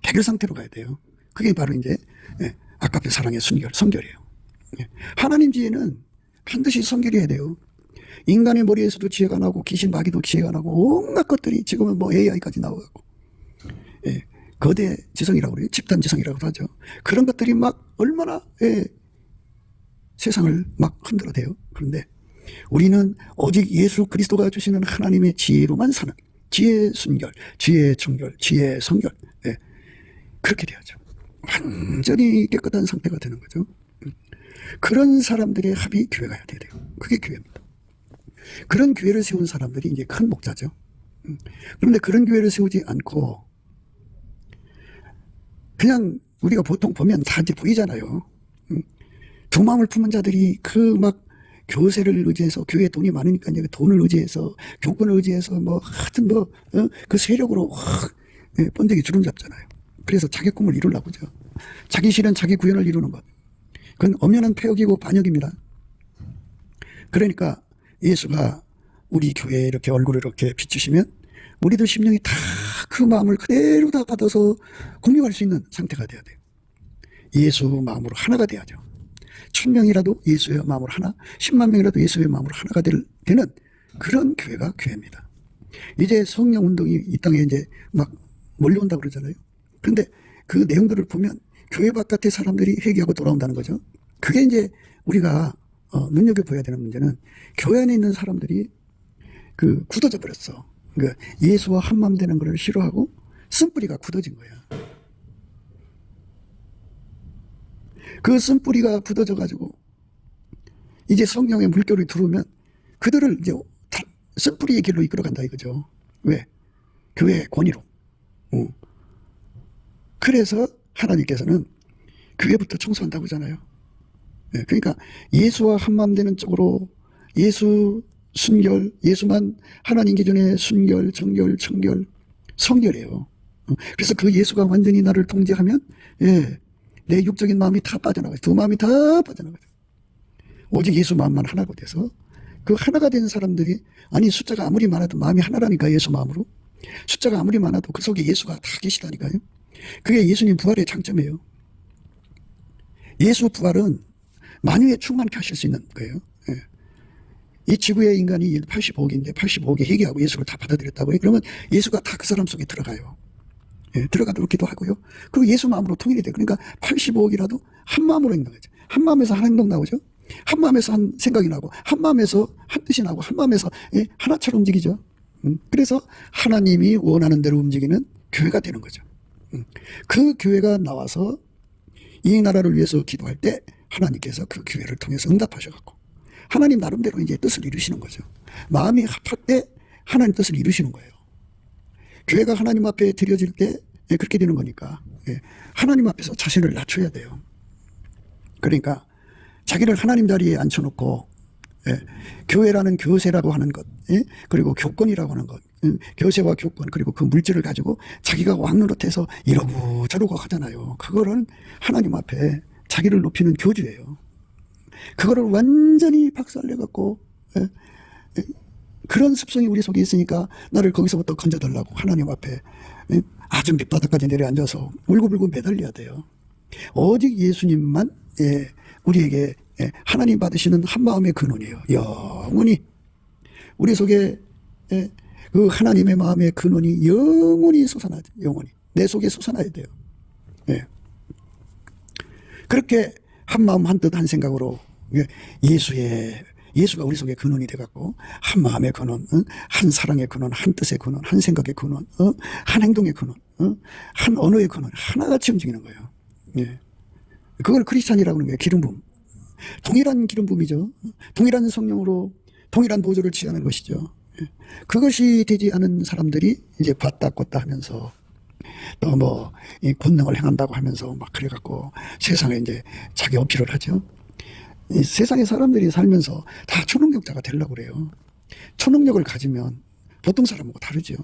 백열 상태로 가야 돼요. 그게 바로 이제 아까의 사랑의 성결이에요. 하나님 지혜는 반드시 성결해야 돼요. 인간의 머리에서도 지혜가 나고 귀신 마귀도 지혜가 나고 온갖 것들이 지금은 뭐 AI까지 나와갖고 거대 지성이라고 그래요. 집단 지성이라고 하죠. 그런 것들이 막 얼마나 세상을 막 흔들어대요. 그런데 우리는 오직 예수 그리스도가 주시는 하나님의 지혜로만 사는 지혜 순결, 지혜 정결, 지혜 성결 그렇게 돼야죠. 완전히 깨끗한 상태가 되는 거죠. 그런 사람들의 합이 교회가 돼야 돼요. 그게 교회입니다. 그런 교회를 세운 사람들이 이제 큰 목자죠. 그런데 그런 교회를 세우지 않고 그냥 우리가 보통 보면 다 이제 보이잖아요. 두 마음을 품은 자들이 그 막 교세를 의지해서, 교회에 돈이 많으니까 이제 돈을 의지해서, 교권을 의지해서 뭐 하여튼 뭐 그 세력으로 확 번데기 주름 잡잖아요. 그래서 자기 꿈을 이루려고 하죠. 자기 실현, 자기 구현을 이루는 것. 그건 엄연한 폐역이고 반역입니다. 그러니까 예수가 우리 교회에 이렇게 얼굴을 이렇게 비추시면 우리들 심령이 다 그 마음을 그대로 다 받아서 공유할 수 있는 상태가 돼야 돼요. 예수 마음으로 하나가 돼야죠. 1000명이라도 예수의 마음으로 하나, 10만 명이라도 예수의 마음으로 하나가 되는 그런 교회가 교회입니다. 이제 성령 운동이 이 땅에 이제 막 몰려온다고 그러잖아요. 그런데 그 내용들을 보면 교회 바깥의 사람들이 회개하고 돌아온다는 거죠. 그게 이제 우리가 눈여겨봐야 되는 문제는 교회 안에 있는 사람들이 굳어져 버렸어. 그러니까 예수와 한마음 되는 것을 싫어하고 쓴뿌리가 굳어진 거야. 그 쓴뿌리가 굳어져 가지고 이제 성령의 물결이 들어오면 그들을 이제 쓴뿌리의 길로 이끌어간다 이거죠. 왜? 교회의 권위로. 그래서 하나님께서는 교회부터 청소한다고 하잖아요. 그러니까 예수와 한마음 되는 쪽으로 예수 순결, 예수만 하나님 기준의 순결, 정결, 청결, 성결이에요. 그래서 그 예수가 완전히 나를 통제하면 내 육적인 마음이 다 빠져나가죠. 두 마음이 다 빠져나가죠. 오직 예수 마음만 하나가 돼서 그 하나가 된 사람들이 아니 숫자가 아무리 많아도 마음이 하나라니까 예수 마음으로. 숫자가 아무리 많아도 그 속에 예수가 다 계시다니까요. 그게 예수님 부활의 장점이에요. 예수 부활은 만유에 충만케 하실 수 있는 거예요. 이 지구의 인간이 85억인데 85억이 회개하고 예수를 다 받아들였다고요. 그러면 예수가 다 그 사람 속에 들어가요. 들어가도록 기도하고요. 그리고 예수 마음으로 통일이 돼요. 그러니까 85억이라도 한 마음으로 행동하죠. 한 마음에서 한 행동 나오죠. 한 마음에서 한 생각이 나고 한 마음에서 한 뜻이 나고 한 마음에서 하나처럼 움직이죠. 그래서 하나님이 원하는 대로 움직이는 교회가 되는 거죠. 그 교회가 나와서 이 나라를 위해서 기도할 때 하나님께서 그 교회를 통해서 응답하셔갖고 하나님 나름대로 이제 뜻을 이루시는 거죠. 마음이 합할 때 하나님 뜻을 이루시는 거예요. 교회가 하나님 앞에 드려질 때 그렇게 되는 거니까 하나님 앞에서 자신을 낮춰야 돼요. 그러니까 자기를 하나님 자리에 앉혀놓고 교회라는 교세라고 하는 것, 그리고 교권이라고 하는 것, 교세와 교권 그리고 그 물질을 가지고 자기가 왕노릇해서 이러고 저러고 하잖아요. 그거는 하나님 앞에 자기를 높이는 교주예요. 그거를 완전히 박살내갖고 그런 습성이 우리 속에 있으니까 나를 거기서부터 건져달라고 하나님 앞에 아주 밑바닥까지 내려앉아서 울고불고 매달려야 돼요. 오직 예수님만 우리에게 하나님 받으시는 한마음의 근원이에요. 영원히 우리 속에 그 하나님의 마음의 근원이 영원히 솟아나죠. 영원히 내 속에 솟아나야 돼요. 그렇게 한마음 한뜻 한 생각으로 예수가 우리 속에 근원이 돼갖고 한 마음의 근원, 한 사랑의 근원, 한 뜻의 근원, 한 생각의 근원, 한 행동의 근원, 한 언어의 근원 하나같이 움직이는 거예요. 그걸 크리스찬이라고 하는 거예요. 기름 부음. 동일한 기름 부음이죠. 동일한 성령으로 동일한 보조를 취하는 것이죠. 그것이 되지 않은 사람들이 이제 봤다 껐다 하면서 또 뭐 권능을 행한다고 하면서 막 그래갖고 세상에 이제 자기 어필을 하죠. 이 세상의 사람들이 살면서 다 초능력자가 되려고 그래요. 초능력을 가지면 보통 사람하고 다르죠.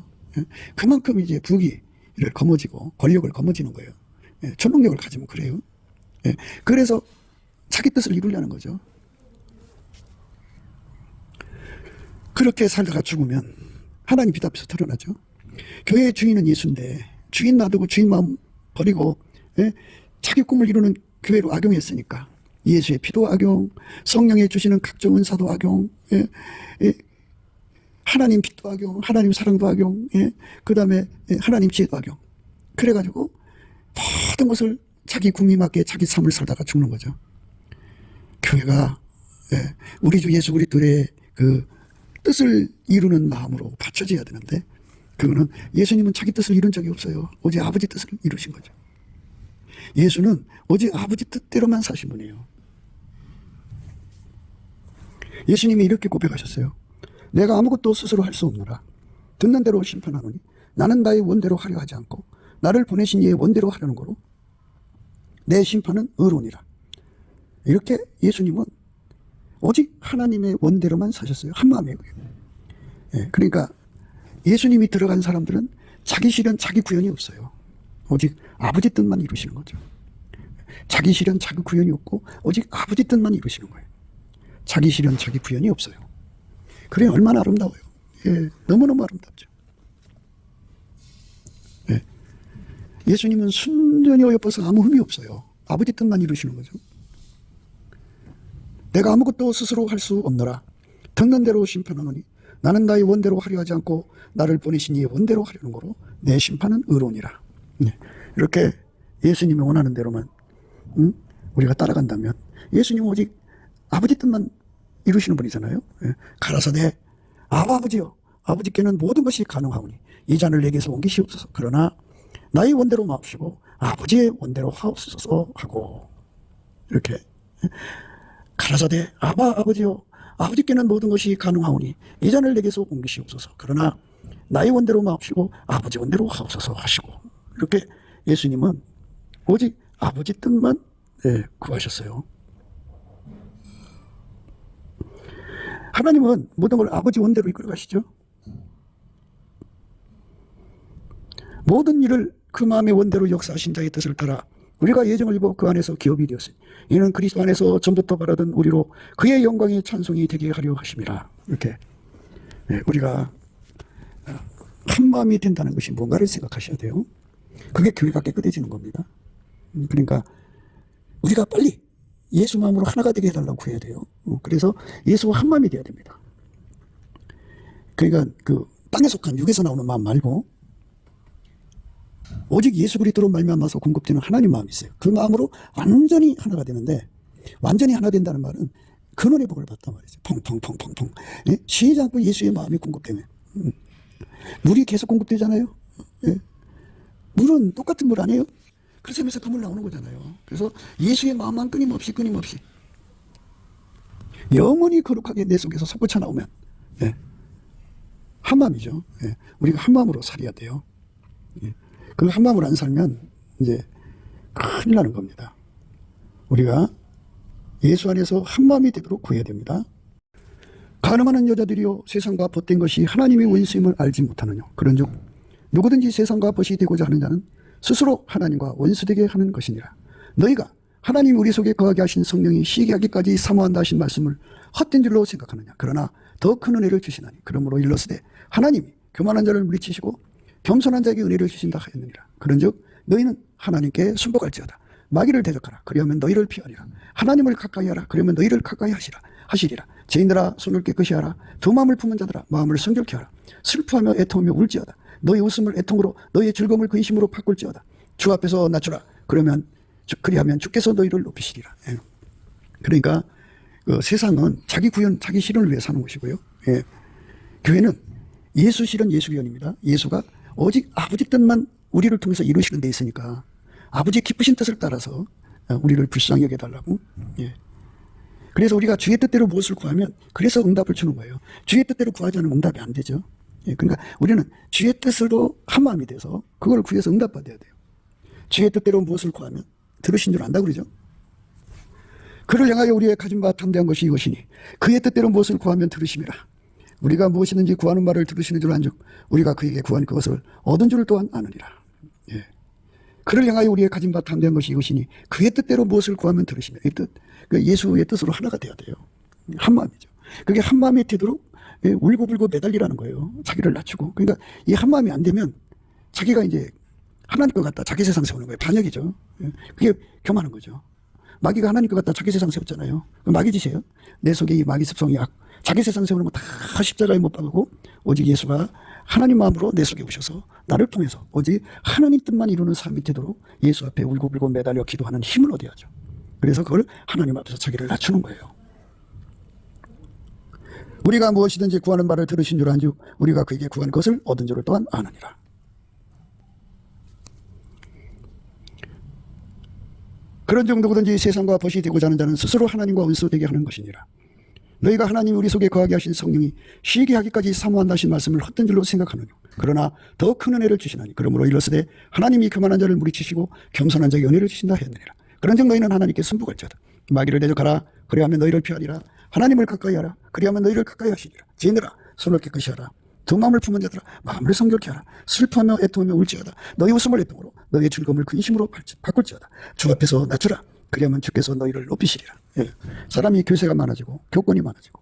그만큼 이제 부귀를 거머쥐고 권력을 거머쥐는 거예요. 초능력을 가지면 그래요. 그래서 자기 뜻을 이루려는 거죠. 그렇게 살다가 죽으면 하나님 빛 앞에서 드러나죠. 교회의 주인은 예수인데 주인 놔두고 주인 마음 버리고 자기 꿈을 이루는 교회로 악용했으니까 예수의 피도 악용, 성령에 주시는 각종 은사도 악용, 하나님 빛도 악용, 하나님 사랑도 악용, 그 다음에 하나님 지혜도 악용. 그래가지고 모든 것을 자기 궁리 맞게 자기 삶을 살다가 죽는 거죠. 교회가 우리 주 예수 그리스도의 그 뜻을 이루는 마음으로 받쳐져야 되는데 그거는 예수님은 자기 뜻을 이룬 적이 없어요. 오직 아버지 뜻을 이루신 거죠. 예수는 오직 아버지 뜻대로만 사신 분이에요. 예수님이 이렇게 고백하셨어요. 내가 아무것도 스스로 할 수 없노라. 듣는 대로 심판하노니 나는 나의 원대로 하려 하지 않고 나를 보내신 이의 원대로 하려는 거로 내 심판은 의로우니라. 이렇게 예수님은 오직 하나님의 원대로만 사셨어요. 한마음이에요. 예, 그러니까 예수님이 들어간 사람들은 자기 실현, 자기 구현이 없어요. 오직 아버지 뜻만 이루시는 거죠. 자기 실현, 자기 구현이 없고 오직 아버지 뜻만 이루시는 거예요. 자기 실현, 자기 구현이 없어요. 그래 얼마나 아름다워요. 예, 너무너무 아름답죠. 예, 예수님은 순전히 어여뻐서 아무 흠이 없어요. 아버지 뜻만 이루시는 거죠. 내가 아무것도 스스로 할 수 없노라. 듣는 대로 심판하노니 나는 나의 원대로 하려 하지 않고 나를 보내신 이의 원대로 하려는 거로 내 심판은 의로우니라. 네. 이렇게 예수님이 원하는 대로만 우리가 따라간다면 예수님은 오직 아버지 뜻만 이루시는 분이잖아요. 예. 가라사대 아버지여 아버지께는 모든 것이 가능하오니 이 잔을 내게서 옮기시옵소서. 그러나 나의 원대로 마옵시고 아버지의 원대로 하옵소서 하고 이렇게 가라사대 아버지여 아버지께는 모든 것이 가능하오니 이 잔을 내게서 옮기시옵소서. 그러나 나의 원대로 마옵시고 아버지 원대로 하옵소서 하시고 이렇게 예수님은 오직 아버지 뜻만 구하셨어요. 하나님은 모든 걸 아버지 원대로 이끌어 가시죠. 모든 일을 그 마음의 원대로 역사하신 자의 뜻을 따라 우리가 예정을 입어 그 안에서 기업이 되었으니 이는 그리스도 안에서 전부터 바라던 우리로 그의 영광의 찬송이 되게 하려 하심이라. 이렇게 우리가 한 마음이 된다는 것이 뭔가를 생각하셔야 돼요. 그게 교회가 깨끗해지는 겁니다. 그러니까 우리가 빨리 예수 마음으로 하나가 되게 해달라고 구해야 돼요. 그래서 예수와 한 마음이 돼야 됩니다. 그러니까 그 땅에 속한 육에서 나오는 마음 말고 오직 예수 그리스도로 말미암아서 공급되는 하나님 마음이 있어요. 그 마음으로 완전히 하나가 되는데 완전히 하나 된다는 말은 근원의 복을 받단 말이죠. 펑펑펑펑펑. 예? 쉬지 않고 예수의 마음이 공급되면 물이 계속 공급되잖아요. 예? 물은 똑같은 물 아니에요? 그래서 그 물 나오는 거잖아요. 그래서 예수의 마음만 끊임없이 영원히 거룩하게 내 속에서 솟구쳐 나오면 한 마음이죠. 우리가 한 마음으로 살아야 돼요. 그 한 마음으로 안 살면 이제 큰일 나는 겁니다. 우리가 예수 안에서 한 마음이 되도록 구해야 됩니다. 가늠하는 여자들이요 세상과 벗된 것이 하나님의 원수임을 알지 못하느뇨. 그런즉 누구든지 세상과 벗이 되고자 하는 자는 스스로 하나님과 원수되게 하는 것이니라. 너희가 하나님이 우리 속에 거하게 하신 성령이 시기하기까지 사모한다 하신 말씀을 헛된 줄로 생각하느냐. 그러나 더 큰 은혜를 주시나니 그러므로 일러스되 하나님이 교만한 자를 물리치시고 겸손한 자에게 은혜를 주신다 하였느니라. 그런즉 너희는 하나님께 순복할지어다. 마귀를 대적하라. 그리하면 너희를 피하리라. 하나님을 가까이 하라. 그러면 너희를 가까이 하시리라. 죄인들아 손을 깨끗이 하라. 두 마음을 품은 자들아 마음을 성결케 하라. 슬퍼하며 애통하며 울지어다. 너희 웃음을 애통으로 너희의 즐거움을 근심으로 바꿀지어다. 주 앞에서 낮추라. 그리하면 주께서 너희를 높이시리라. 그러니까 세상은 자기 구현, 자기 실현을 위해 사는 것이고요. 교회는 예수 실현, 예수 구현입니다. 예수가 오직 아버지 뜻만 우리를 통해서 이루시는 데 있으니까 아버지 기쁘신 뜻을 따라서 우리를 불쌍히 여겨달라고. 그래서 우리가 주의 뜻대로 무엇을 구하면 그래서 응답을 주는 거예요. 주의 뜻대로 구하지 않으면 응답이 안 되죠. 그러니까 우리는 주의 뜻으로 한 마음이 돼서 그걸 구해서 응답받아야 돼요. 주의 뜻대로 무엇을 구하면 들으신 줄 안다 그러죠. 그를 향하여 우리의 가진 바 담대한 것이 이것이니 그의 뜻대로 무엇을 구하면 들으심이라. 우리가 무엇이든지 구하는 말을 들으시는 줄 안즉 우리가 그에게 구한 그것을 얻은 줄 또한 아느니라. 그를 향하여 우리의 가진 바 담대한 것이 이것이니 그의 뜻대로 무엇을 구하면 들으시며 이 뜻, 예수의 뜻으로 하나가 돼야 돼요. 한 마음이죠. 그게 한 마음이 되도록 울고불고 매달리라는 거예요. 자기를 낮추고. 그러니까 이 한 마음이 안 되면 자기가 이제 하나님 것 같다 자기 세상 세우는 거예요. 반역이죠. 그게 교만한 거죠. 마귀가 하나님 것 같다 자기 세상 세웠잖아요. 마귀 짓이에요. 내 속에 이 마귀 습성이 자기 세상 세우는 거 다 십자가에 못 박고 오직 예수가 하나님 마음으로 내 속에 오셔서 나를 통해서 오직 하나님 뜻만 이루는 삶이 되도록 예수 앞에 울고불고 매달려 기도하는 힘을 얻어야죠. 그래서 그걸 하나님 앞에서 자기를 낮추는 거예요. 우리가 무엇이든지 구하는 말을 들으신 줄 안즉 우리가 그에게 구한 것을 얻은 줄을 또한 아느니라. 그런즉 누구든지 세상과 벗이 되고자 하는 자는 스스로 하나님과 원수되게 하는 것이니라. 너희가 하나님이 우리 속에 거하게 하신 성령이 쉬게 하기까지 사모한다 하신 말씀을 헛된 줄로 생각하느뇨. 그러나 더 큰 은혜를 주시나니 그러므로 일러스되 하나님이 교만한 자를 물리치시고 겸손한 자에게 은혜를 주신다 하였느니라. 그런즉 너희는 하나님께 순복할지어다. 마귀를 대적하라. 그리하면 너희를 피하리라. 하나님을 가까이 하라. 그리하면 너희를 가까이 하시리라. 죄인들아 손을 깨끗이 하라. 두 마음을 품은 자들아 마음을 성결케 하라. 슬퍼하며 애통하며 울지어다. 너희 웃음을 애통으로 너희의 즐거움을 근심으로 바꿀지어다. 주 앞에서 낮추라. 그리하면 주께서 너희를 높이시리라. 예. 사람이 교세가 많아지고 교권이 많아지고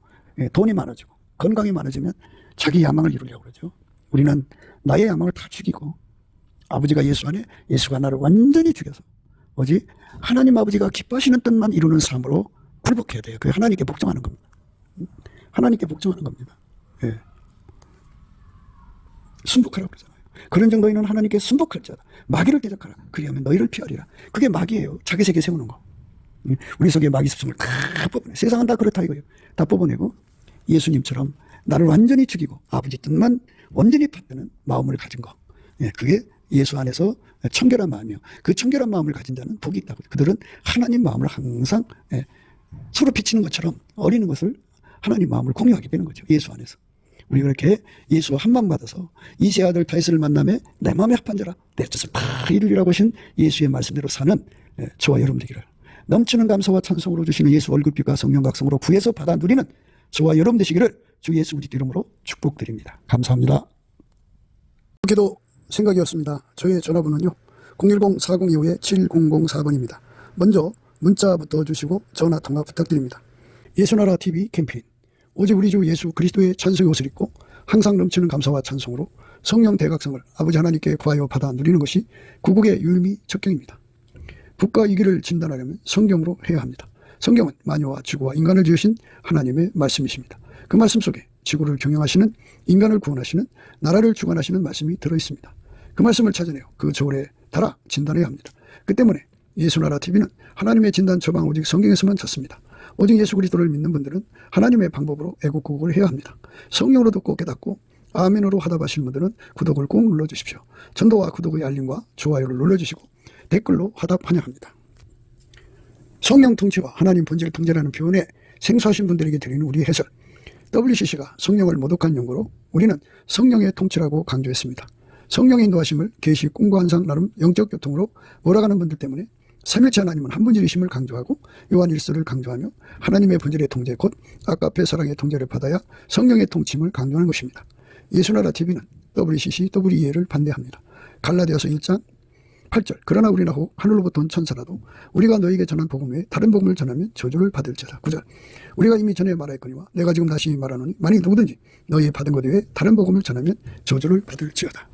돈이 많아지고 건강이 많아지면 자기 야망을 이루려고 그러죠. 우리는 나의 야망을 다 죽이고 아버지가 예수 안에 예수가 나를 완전히 죽여서 오직 하나님 아버지가 기뻐하시는 뜻만 이루는 삶으로 굴복해야 돼요. 그게 하나님께 복종하는 겁니다. 하나님께 복종하는 겁니다. 예. 순복하라고 그러잖아요. 그런 정도에는 하나님께 순복할지어다. 마귀를 대적하라. 그리하면 너희를 피하리라. 그게 마귀예요. 자기 세계 세우는 거. 우리 속에 마귀 습성을 다 뽑아내. 세상은 다 그렇다 이거예요. 다 뽑아내고 예수님처럼 나를 완전히 죽이고 아버지 뜻만 완전히 받드는 마음을 가진 거. 예, 그게 예수 안에서 청결한 마음이요. 그 청결한 마음을 가진 자는 복이 있다고. 그들은 하나님 마음을 항상 서로 비치는 것처럼 어리는 것을 하나님 마음을 공유하게 되는 거죠. 예수 안에서. 우리 그렇게 예수와 한 마음 받아서 이세 아들 다윗을 만남에 내 마음에 합한 자라 내 뜻을 다 이루리라고 하신 예수의 말씀대로 사는 저와 여러분 되기를 넘치는 감사와 찬송으로 주시는 예수 얼굴빛과 성령 각성으로 구해서 받아 누리는 저와 여러분 되시기를 주 예수 그리스도 이름으로 축복드립니다. 감사합니다. 기도 생각이었습니다. 저의 전화번호는요 010-4025-7004번입니다. 먼저 문자부터 주시고 전화통화 부탁드립니다. 예수나라 TV 캠페인 오직 우리 주 예수 그리스도의 찬송의 옷을 입고 항상 넘치는 감사와 찬송으로 성령 대각성을 아버지 하나님께 구하여 받아 누리는 것이 구국의 유의미 척경입니다. 북과 이기를 진단하려면 성경으로 해야 합니다. 성경은 만유와 지구와 인간을 지으신 하나님의 말씀이십니다. 그 말씀 속에 지구를 경영하시는 인간을 구원하시는 나라를 주관하시는 말씀이 들어있습니다. 그 말씀을 찾아내어 그 저울에 달아 진단해야 합니다. 그 때문에 예수나라 TV는 하나님의 진단 처방 오직 성경에서만 찾습니다. 오직 예수 그리스도를 믿는 분들은 하나님의 방법으로 애국구국을 해야 합니다. 성령으로 듣고 깨닫고 아멘으로 화답하시는 분들은 구독을 꼭 눌러주십시오. 전도와 구독의 알림과 좋아요를 눌러주시고 댓글로 화답 환영합니다. 성령 통치와 하나님 본질 통제라는 표현에 생소하신 분들에게 드리는 우리 해설 WCC가 성령을 모독한 용어로 우리는 성령의 통치라고 강조했습니다. 성령의 인도하심을 계시 꿈과 환상 나름 영적 교통으로 몰아가는 분들 때문에 삼일체 하나님은 한 분이심을 강조하고 요한 1서를 강조하며 하나님의 본질의 통제 곧 아까페 사랑의 통제를 받아야 성령의 통치임을 강조하는 것입니다. 예수나라 TV는 WCC, WEA를 반대합니다. 갈라디아서 1장 8절 그러나 우리나 혹 하늘로부터 온 천사라도 우리가 너에게 전한 복음 외에 다른 복음을 전하면 저주를 받을지어다. 9절 우리가 이미 전에 말하였거니와 내가 지금 다시 말하노니 만일 누구든지 너희 받은 것 외에 다른 복음을 전하면 저주를 받을지어다.